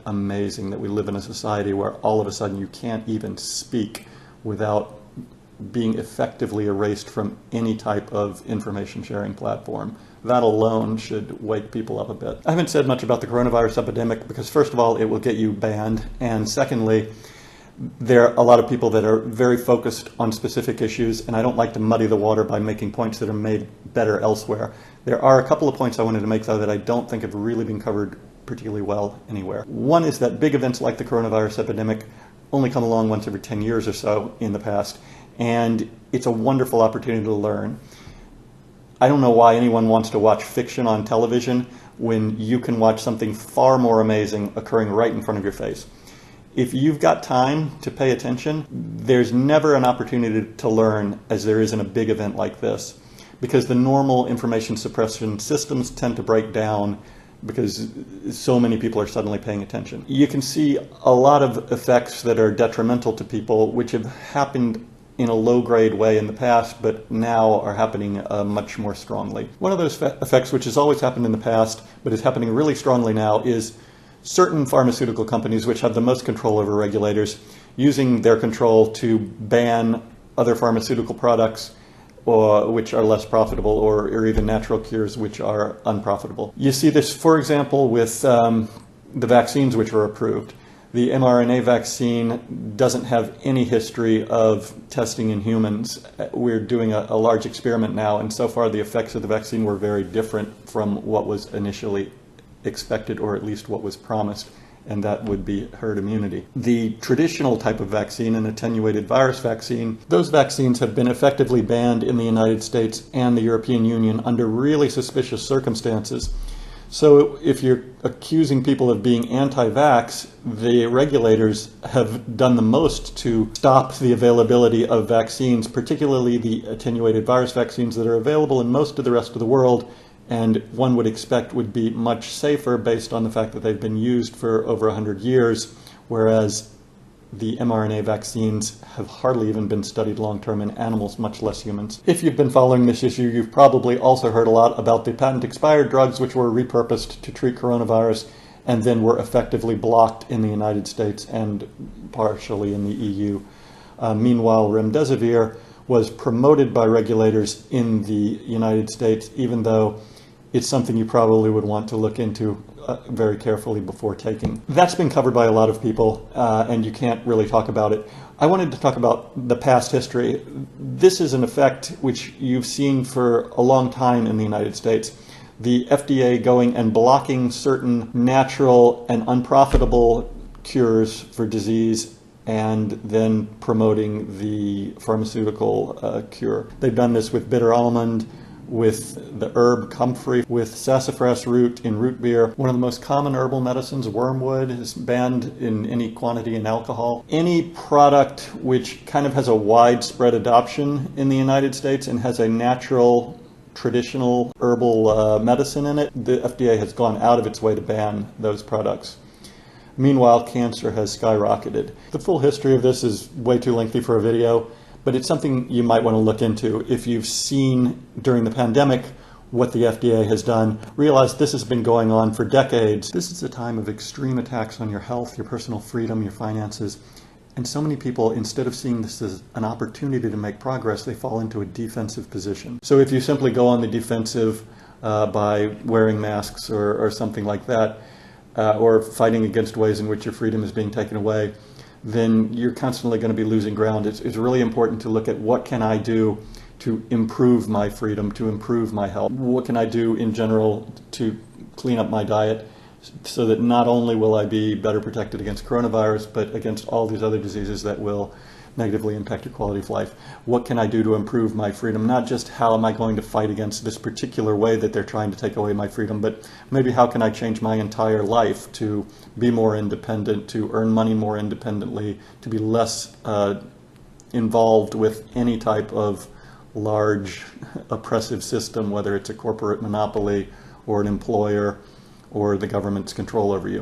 amazing that we live in a society where all of a sudden you can't even speak without being effectively erased from any type of information sharing platform. That alone should wake people up a bit. I haven't said much about the coronavirus epidemic because, first of all, it will get you banned, and secondly, there are a lot of people that are very focused on specific issues, and I don't like to muddy the water by making points that are made better elsewhere. There are a couple of points I wanted to make, though, that I don't think have really been covered particularly well anywhere. One is that big events like the coronavirus epidemic only come along once every 10 years or so in the past, and it's a wonderful opportunity to learn. I don't know why anyone wants to watch fiction on television when you can watch something far more amazing occurring right in front of your face. If you've got time to pay attention, there's never an opportunity to learn as there is in a big event like this, because the normal information suppression systems tend to break down because so many people are suddenly paying attention. You can see a lot of effects that are detrimental to people, which have happened in a low-grade way in the past, but now are happening much more strongly. One of those effects, which has always happened in the past, but is happening really strongly now, is certain pharmaceutical companies, which have the most control over regulators, using their control to ban other pharmaceutical products which are less profitable, or even natural cures which are unprofitable. You see this, for example, with the vaccines which were approved. The mRNA vaccine doesn't have any history of testing in humans. We're doing a large experiment now, and so far the effects of the vaccine were very different from what was initially expected, or at least what was promised, and that would be herd immunity. The traditional type of vaccine, an attenuated virus vaccine, those vaccines have been effectively banned in the United States and the European Union under really suspicious circumstances. So if you're accusing people of being anti-vax, the regulators have done the most to stop the availability of vaccines, particularly the attenuated virus vaccines that are available in most of the rest of the world, and one would expect would be much safer based on the fact that they've been used for over 100 years, whereas the mRNA vaccines have hardly even been studied long-term in animals, much less humans. If you've been following this issue, you've probably also heard a lot about the patent-expired drugs which were repurposed to treat coronavirus and then were effectively blocked in the United States and partially in the EU. Meanwhile, remdesivir was promoted by regulators in the United States, even though it's something you probably would want to look into very carefully before taking. That's been covered by a lot of people, and you can't really talk about it. I wanted to talk about the past history. This is an effect which you've seen for a long time in the United States. The FDA going and blocking certain natural and unprofitable cures for disease and then promoting the pharmaceutical cure. They've done this with bitter almond, with the herb comfrey, with sassafras root in root beer. One of the most common herbal medicines, wormwood, is banned in any quantity in alcohol. Any product which kind of has a widespread adoption in the United States and has a natural, traditional herbal medicine in it, the FDA has gone out of its way to ban those products. Meanwhile, cancer has skyrocketed. The full history of this is way too lengthy for a video, but it's something you might want to look into. If you've seen during the pandemic what the FDA has done, realize this has been going on for decades. This is a time of extreme attacks on your health, your personal freedom, your finances. And so many people, instead of seeing this as an opportunity to make progress, they fall into a defensive position. So if you simply go on the defensive by wearing masks or something like that, or fighting against ways in which your freedom is being taken away, then you're constantly going to be losing ground. It's really important to look at what can I do to improve my freedom, to improve my health. What can I do in general to clean up my diet so that not only will I be better protected against coronavirus, but against all these other diseases that will negatively impact your quality of life. What can I do to improve my freedom? Not just how am I going to fight against this particular way that they're trying to take away my freedom, but maybe how can I change my entire life to be more independent, to earn money more independently, to be less involved with any type of large oppressive system, whether it's a corporate monopoly or an employer or the government's control over you.